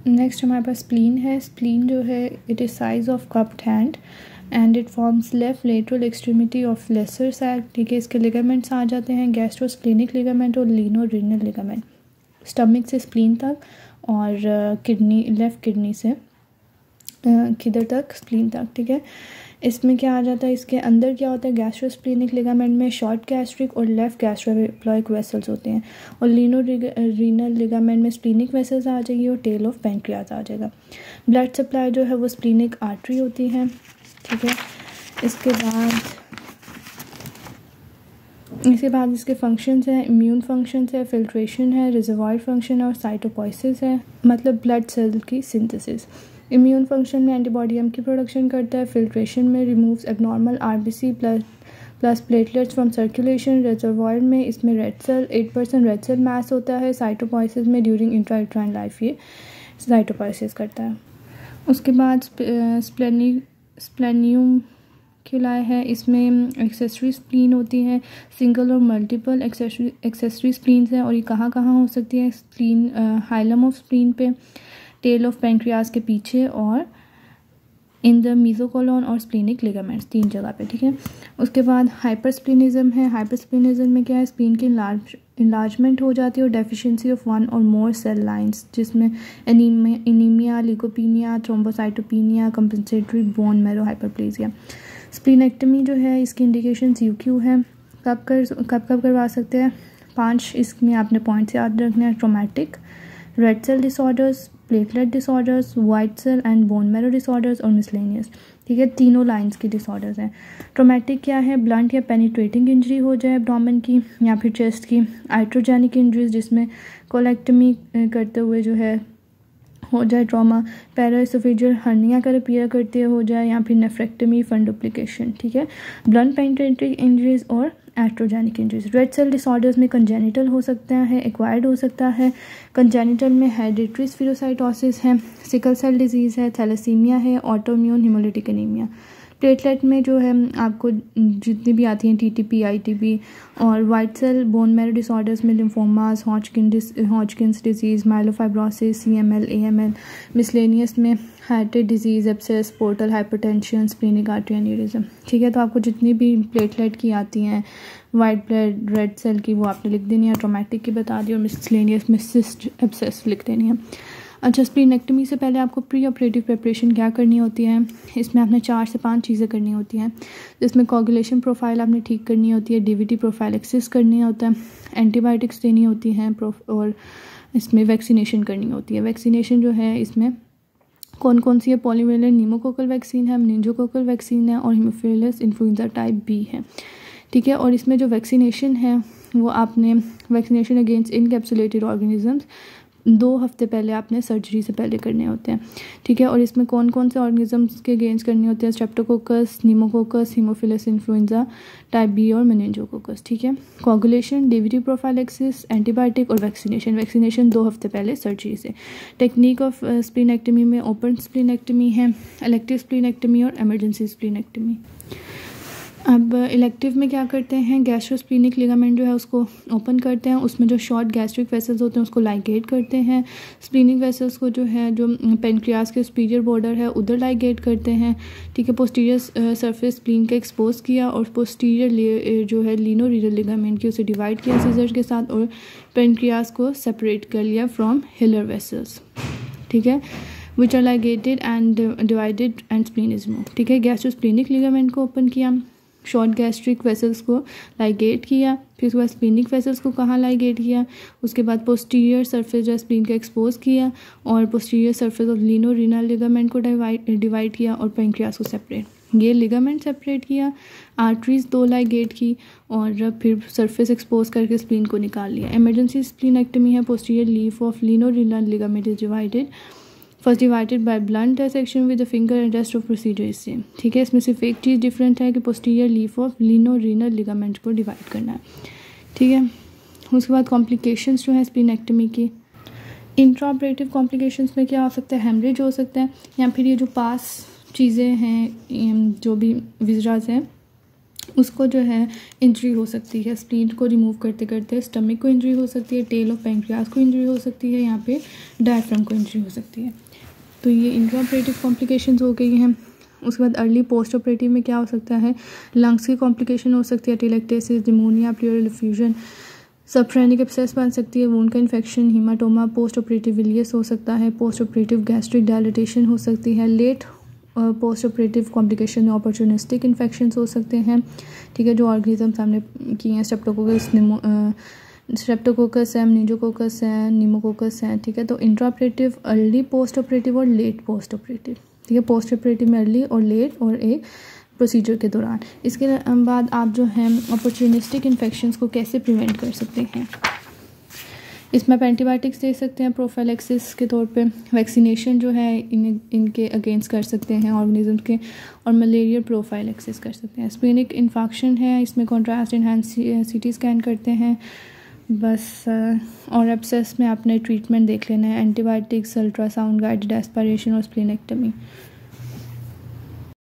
Next हमारे पास spleen है। Spleen जो है it is size of cupped hand and it forms left lateral extremity of lesser sac. ठीक है, इसके लिगामेंट्स आ जाते हैं गैस्ट्रोस्प्लेनिक लिगामेंट और लीनो रीनल लिगामेंट, स्टमक से स्प्लीन तक और किडनी, लेफ़्ट किडनी से किधर तक, स्प्लीन तक। ठीक है, इसमें क्या आ जाता है, इसके अंदर क्या होता है, गैस्ट्रोस्प्लेनिक लिगामेंट में शॉर्ट गैस्ट्रिक और लेफ्ट गैस्ट्रोएप्लॉइक वेसल्स होते हैं और लीनो रीनल लिगामेंट में स्प्लीनिक वेसल्स आ जाएगी और टेल ऑफ पैंक्रियाज आ जाएगा। ब्लड सप्लाई जो है वो स्प्लीनिक आर्टरी होती है। ठीक है, इसके बाद इसके फंक्शंस हैं, इम्यून फंक्शंस है, फिल्ट्रेशन है, रिजर्वायर फंक्शन है और साइटोपोइसिस है, मतलब ब्लड सेल की सिंथेसिस। इम्यून फंक्शन में एंटीबॉडी एम की प्रोडक्शन करता है, फिल्ट्रेशन में removes abnormal RBC plus platelets from circulation, reservoir में इसमें red cell 8% red cell mass होता है, साइटोपोइसिस में ड्यूरिंग इंट्रायूट्राइन लाइफ ये साइटोपोइसिस करता है। उसके बाद स्प्लेनियम है, इसमें एक्सेसरी स्प्लीन होती हैं, सिंगल और मल्टीपल एक्सेसरी स्प्लीन्स हैं और ये कहाँ हो सकती है, स्प्लीन हाइलम ऑफ स्प्लीन पे, टेल ऑफ पैंक्रियाज के पीछे और इन द मीजोकोलोन और स्प्लीनिक लिगामेंट्स, 3 जगह पे। ठीक है, उसके बाद हाइपरस्प्लीनिज्म है। हाइपरस्प्लीनिज्म में क्या है, स्प्लीन की इन्लार्जमेंट हो जाती है और डेफिशिएंसी ऑफ 1 और मोर सेल लाइंस, जिसमें anaemia, leucopenia, thrombocytopenia, compensatory bone marrow hyperplasia. Splenectomy जो है इसकी इंडिकेशंस यूक्यू है। कब करवा सकते हैं, 5 इसमें आपने पॉइंट्स याद रखने हैं, traumatic, red cell disorders, platelet disorders, white cell and bone marrow disorders और मिसलेनियस। ठीक है, तीनों लाइंस की डिसऑर्डर्स हैं। ट्रोमेटिक क्या है, ब्लंट या पेनिट्रेटिंग इंजरी हो जाए एब्डोमेन की या फिर चेस्ट की, आइट्रोजेनिक इंजरीज जिसमें कोलेक्टमी करते हुए जो है हो जाए ट्रॉमा, पैराएसोफेजियल हर्निया का रिपेयर करते हो जाए या फिर नेफ्रेक्टमी, फंडुप्लिकेशन। ठीक है, ब्लंट पेनिट्रेटिंग इंजरीज और iatrogenic injuries. Red cell disorders में कंजेनिटल हो सकता है, एक्वायर्ड हो सकता है। कंजेनिटल में हेरिडिटरी स्फीरोसाइटोसिस है, सिकल सेल डिजीज़ है, थैलेसीमिया है, ऑटोइम्यून हिमोलिटिक एनीमिया। प्लेटलेट में जो है आपको जितनी भी आती हैं, टीटीपी, आईटीपी और white cell bone marrow disorders में lymphomas, हॉजकिन्स disease, myelofibrosis, CML, AML. Miscellaneous में hydatid disease, abscess, portal hypertension, splenic artery aneurysm. ठीक है, तो आपको जितनी भी प्लेटलेट की आती हैं, वाइट ब्लड, रेड सेल की, वो आपने लिख देनी है, ट्रोमेटिक की बता दी और मिसलेनियस में सिस्ट, एब्सेस लिख देनी है। अच्छा, स्प्लीनेक्टमी से पहले आपको प्री ऑपरेटिव प्रिपरेशन क्या करनी होती है, इसमें आपने 4 से 5 चीज़ें करनी होती हैं, जिसमें कोगुलेशन प्रोफाइल आपने ठीक करनी होती है, डीवीटी प्रोफाइलेक्सिस करनी होता है, एंटीबायोटिक्स देनी होती हैं और इसमें वैक्सीनेशन करनी होती है। वैक्सीनेशन जो है इसमें कौन कौन सी है, पॉलीवेलेंट न्यूमोकोकल वैक्सीन है, मेनिंजोकोकल वैक्सीन है और हीमोफिलस इन्फ्लुएंजा टाइप बी है। ठीक है, और इसमें जो वैक्सीनेशन है वो आपने वैक्सीनेशन अगेंस्ट इनकैप्सुलेटेड ऑर्गेनिजम्स 2 हफ्ते पहले आपने सर्जरी से पहले करने होते हैं। ठीक है, और इसमें कौन कौन से ऑर्गेनिजम्स के अगेंस्ट करने होते हैं, streptococcus, pneumococcus, haemophilus influenza type B और मेनिंजोकोकस। ठीक है, कोगुलेशन, डीवीटी प्रोफाइलेक्सिस, एंटीबायोटिक और वैक्सीनेशन 2 हफ्ते पहले सर्जरी से। टेक्निक ऑफ स्प्लीनेक्टमी में ओपन स्प्लीनेक्टमी है, इलेक्टिव स्प्लीनेक्टमी और इमरजेंसी स्प्लीनेक्टमी। अब इलेक्टिव में क्या करते हैं, गैस्ट्रोस्प्लीनिक लिगामेंट जो है उसको ओपन करते हैं, उसमें जो शॉर्ट गैस्ट्रिक वेसल्स होते हैं उसको लाइगेट करते हैं। स्प्लीनिक वेसल्स को जो है जो पेनक्रियाज के सुपीरियर बॉर्डर है उधर लाइगेट करते हैं। ठीक है, पोस्टीरियर सरफेस स्प्लीन का एक्सपोज किया और पोस्टीरियर जो है लीनो रीनल लिगामेंट की उसे डिवाइड किया सीजर के साथ और पेनक्रियाज को सेपरेट कर लिया फ्रॉम हिलर वेसल्स। ठीक है, which are ligated and divided and spleen is move. ठीक है, गैस्ट्रोस्प्लीनिक लिगामेंट को ओपन किया, शॉर्ट गैस्ट्रिक वेसल्स को लाइगेट किया, फिर उसके बाद स्प्लीनिक वेसल्स को कहाँ लाइगेट किया, उसके बाद पोस्टीरियर सरफेस जो स्प्लीन का एक्सपोज किया और posterior surface of lienorenal ligament को डिवाइड किया और पेनक्रियास को सेपरेट। ये लिगामेंट सेपरेट किया, आर्टरीज 2 लाइगेट की और फिर सरफेस एक्सपोज करके स्प्लीन को निकाल लिया। इमरजेंसी स्प्लीनेक्टमी है, posterior leaf of lienorenal ligament is divided, first divided by blunt dissection with the finger and rest of procedure is same. ठीक है, इसमें सिर्फ एक चीज़ डिफरेंट है कि posterior leaf of lienorenal ligament को डिवाइड करना है। ठीक है, उसके बाद कॉम्प्लिकेशंस जो है स्प्लीनेक्टमी की, इंट्रा ऑपरेटिव कॉम्प्लिकेशंस में क्या हो सकता है, हेमरेज हो सकता है या फिर ये जो पास चीज़ें हैं जो भी विजराज हैं उसको जो है इंजरी हो सकती है। स्प्लीन को रिमूव करते करते स्टमक को इंजरी हो सकती है, टेल ऑफ पैंक्रियाज को इंजरी हो सकती है, यहाँ पे डायफ्राम को इंजरी हो सकती है। तो ये इंट्राऑपरेटिव कॉम्प्लिकेशंस हो गई हैं। उसके बाद अर्ली पोस्ट ऑपरेटिव में क्या हो सकता है, लंग्स की कॉम्प्लिकेशन हो सकती है, टेलेक्टेसिस, निमोनिया, प्लूरल एफ्यूजन, सबफ्रेनिक एब्सेस बन सकती है, वूंड का इन्फेक्शन, हीमाटोमा, पोस्ट ऑपरेटिव विलियस हो सकता है, पोस्ट ऑपरेटिव गैस्ट्रिक डायलिटेशन हो सकती है, लेट पोस्ट ऑपरेटिव कॉम्प्लिकेशन में अपॉर्चुनिस्टिक इन्फेक्शंस हो सकते हैं, ठीक है, जो ऑर्गेनिज्म सामने किए हैं, स्ट्रेप्टोकोकस है, मेनिंजोकोकस है, निमोकोकस है, ठीक है। तो इंट्राऑपरेटिव, अर्ली पोस्ट ऑपरेटिव और लेट पोस्ट ऑपरेटिव, ठीक है, पोस्ट ऑपरेटिव में अर्ली और लेट और एक प्रोसीजर के दौरान। इसके बाद आप जो है अपॉर्चुनिस्टिक इन्फेक्शंस को कैसे प्रिवेंट कर सकते हैं, इसमें आप एंटीबायोटिक्स दे सकते हैं प्रोफाइलैक्सिस के तौर पे, वैक्सीनेशन जो है इनके अगेंस्ट कर सकते हैं ऑर्गेनिज्म के, और मलेरिया प्रोफाइलैक्सिस कर सकते हैं। स्प्लेनिक इन्फेक्शन है, इसमें कॉन्ट्रास्ट इनहैंस सीटी स्कैन करते हैं बस। और एब्सेस में आपने ट्रीटमेंट देख लेना है, एंटीबायोटिक्स, अल्ट्रासाउंड गाइडेड एस्पिरेशन और स्प्लेनेक्टमी।